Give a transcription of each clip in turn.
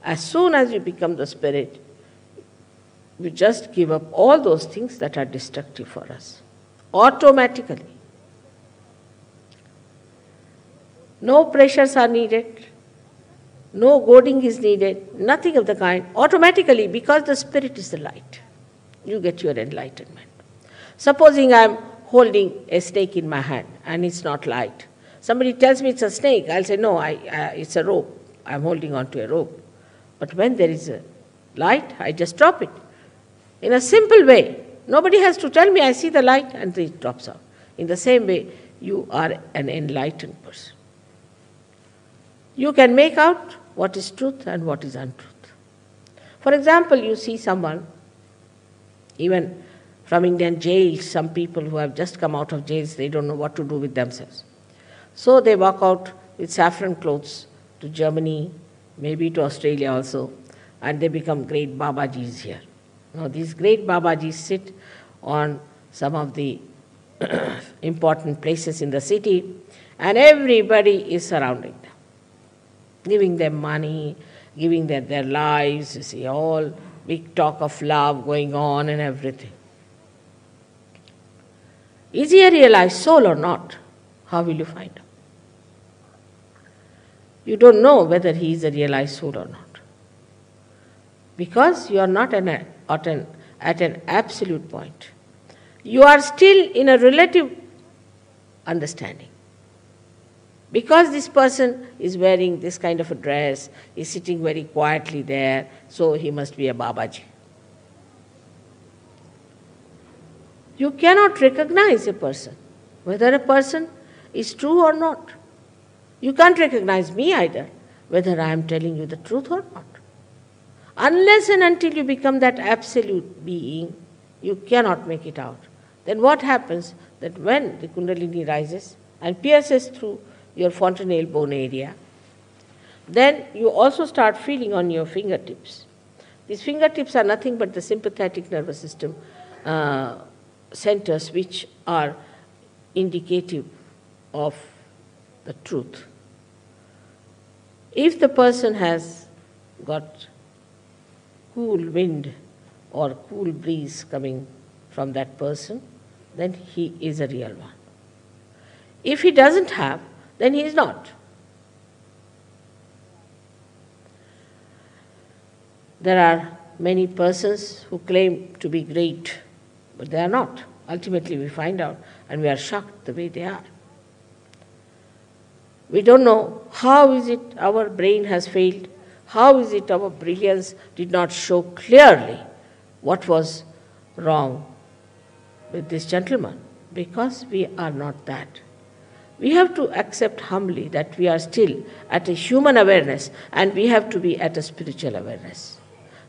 As soon as you become the spirit, you just give up all those things that are destructive for us, automatically. No pressures are needed, no goading is needed, nothing of the kind, automatically, because the spirit is the light. You get your enlightenment. Supposing I am holding a snake in my hand and it's not light. Somebody tells me it's a snake, I'll say, no, it's a rope. I'm holding on to a rope. But when there is a light, I just drop it. In a simple way. Nobody has to tell me, I see the light, and it drops out. In the same way, you are an enlightened person. You can make out what is truth and what is untruth. For example, you see someone, even from Indian jails, some people who have just come out of jails, they don't know what to do with themselves. So they walk out with saffron clothes to Germany, maybe to Australia also, and they become great Babajis here. Now these great Babajis sit on some of the important places in the city, and everybody is surrounding them, giving them money, giving them their lives, you see, all big talk of love going on and everything. Is he a realized soul or not? How will you find out? You don't know whether he is a realized soul or not, because you are not at an absolute point. You are still in a relative understanding. Because this person is wearing this kind of a dress, is sitting very quietly there, so he must be a Babaji. You cannot recognize a person, whether a person is true or not. You can't recognize me either, whether I am telling you the truth or not. Unless and until you become that absolute being, you cannot make it out. Then what happens? That when the Kundalini rises and pierces through your fontanelle bone area, then you also start feeling on your fingertips. These fingertips are nothing but the sympathetic nervous system centers, which are indicative of the truth. If the person has got cool wind or cool breeze coming from that person, then he is a real one. If he doesn't have, then he is not. There are many persons who claim to be great, but they are not. Ultimately we find out, and we are shocked the way they are. We don't know how is it our brain has failed, how is it our brilliance did not show clearly what was wrong with this gentleman, because we are not that. We have to accept humbly that we are still at a human awareness and we have to be at a spiritual awareness.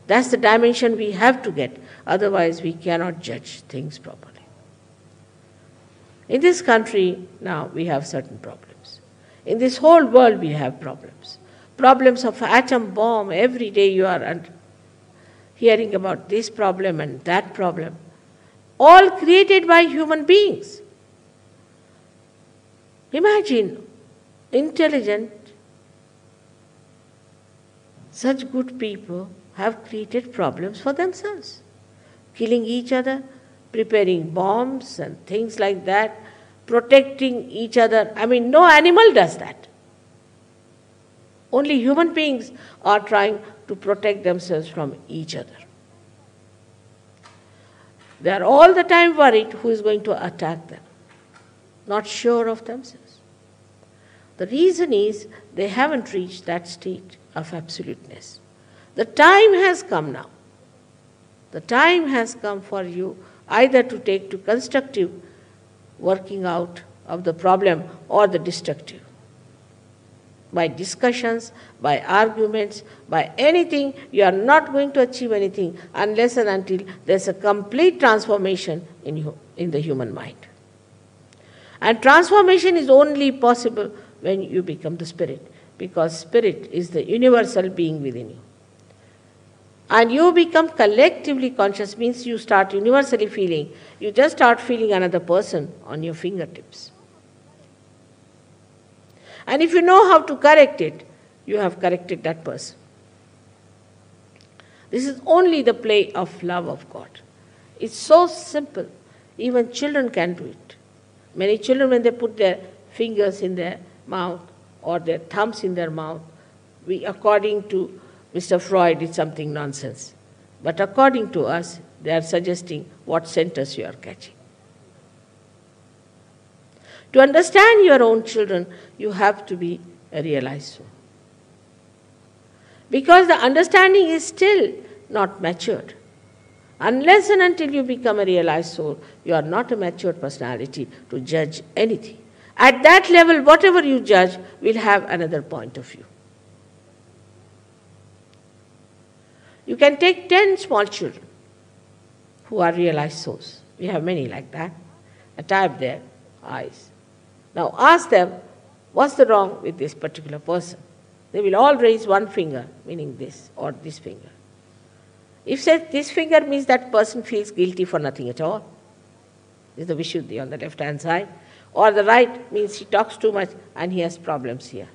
That's the dimension we have to get, otherwise we cannot judge things properly. In this country now we have certain problems. In this whole world we have problems. Problems of atom bomb, every day you are hearing about this problem and that problem, all created by human beings. Imagine, intelligent, such good people have created problems for themselves, killing each other, preparing bombs and things like that, protecting each other. I mean, no animal does that. Only human beings are trying to protect themselves from each other. They are all the time worried who is going to attack them, not sure of themselves. The reason is they haven't reached that state of absoluteness. The time has come now. The time has come for you either to take to constructive working out of the problem or the destructive. By discussions, by arguments, by anything, you are not going to achieve anything unless and until there is a complete transformation in the human mind. And transformation is only possible when you become the spirit, because spirit is the universal being within you. And you become collectively conscious, means you start universally feeling. You just start feeling another person on your fingertips. And if you know how to correct it, you have corrected that person. This is only the play of love of God. It's so simple. Even children can do it. Many children, when they put their fingers in their mouth or their thumbs in their mouth, according to Mr. Freud, it's something nonsense. But according to us, they are suggesting what centers you are catching. To understand your own children, you have to be a realized soul. Because the understanding is still not matured. Unless and until you become a realized soul, you are not a matured personality to judge anything. At that level, whatever you judge will have another point of view. You can take 10 small children who are realized souls. We have many like that. And type their eyes. Now ask them, what's the wrong with this particular person? They will all raise one finger, meaning this, or this finger. If say this finger means that person feels guilty for nothing at all. This is the Vishuddhi on the left-hand side. Or the right means he talks too much and he has problems here.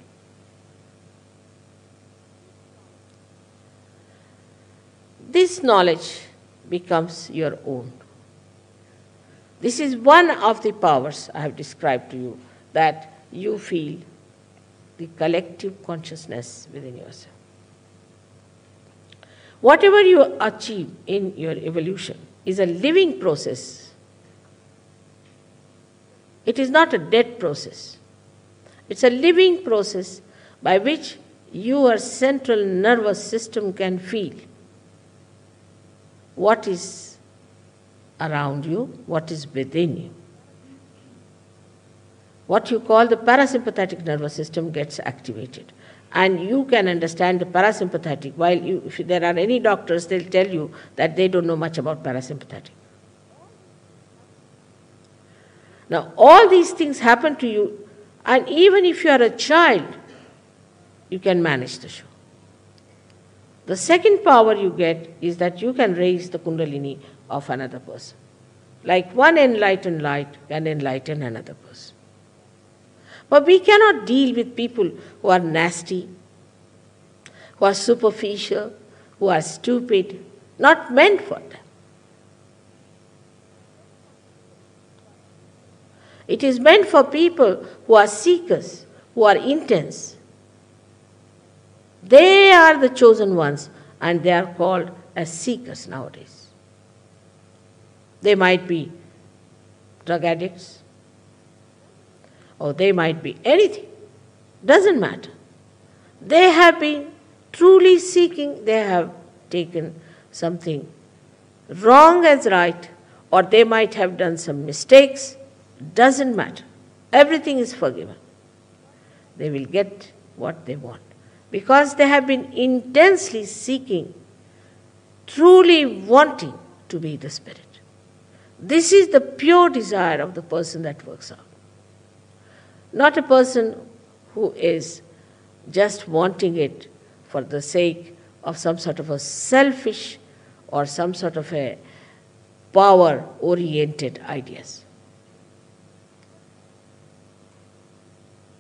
This knowledge becomes your own. This is one of the powers I have described to you, that you feel the collective consciousness within yourself. Whatever you achieve in your evolution is a living process. It is not a dead process. It's a living process by which your central nervous system can feel what is around you, what is within you. What you call the parasympathetic nervous system gets activated. And you can understand the parasympathetic. While if there are any doctors, they'll tell you that they don't know much about parasympathetic. Now, all these things happen to you, and even if you are a child, you can manage the show. The second power you get is that you can raise the kundalini of another person. Like one enlightened light can enlighten another person. But we cannot deal with people who are nasty, who are superficial, who are stupid, not meant for them. It is meant for people who are seekers, who are intense. They are the chosen ones, and they are called as seekers nowadays. They might be drug addicts, or they might be anything. Doesn't matter. They have been truly seeking, they have taken something wrong as right, or they might have done some mistakes. Doesn't matter. Everything is forgiven. They will get what they want. Because they have been intensely seeking, truly wanting to be the Spirit. This is the pure desire of the person that works out. Not a person who is just wanting it for the sake of some sort of a selfish or some sort of a power-oriented ideas.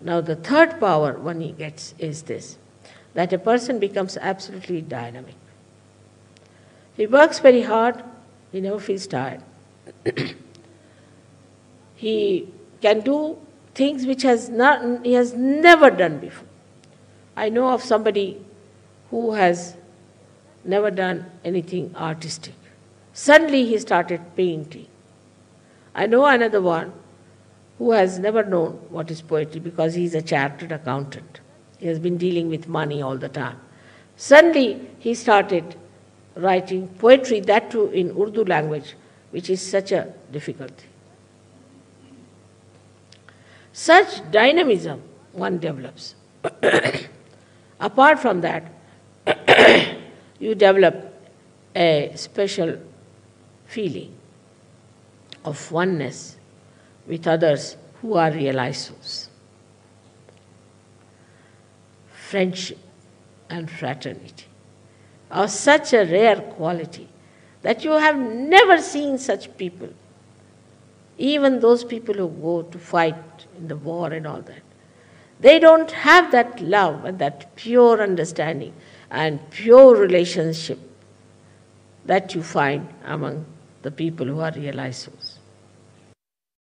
Now the third power one he gets is this, that a person becomes absolutely dynamic. He works very hard, he never feels tired. He can do things which he has never done before. I know of somebody who has never done anything artistic. Suddenly he started painting. I know another one who has never known what is poetry because he is a chartered accountant. He has been dealing with money all the time. Suddenly he started writing poetry, that too in Urdu language, which is such a difficulty. Such dynamism one develops. Apart from that, you develop a special feeling of oneness with others who are realized souls. Friendship and fraternity are such a rare quality that you have never seen such people. Even those people who go to fight in the war and all that, they don't have that love and that pure understanding and pure relationship that you find among the people who are realized souls.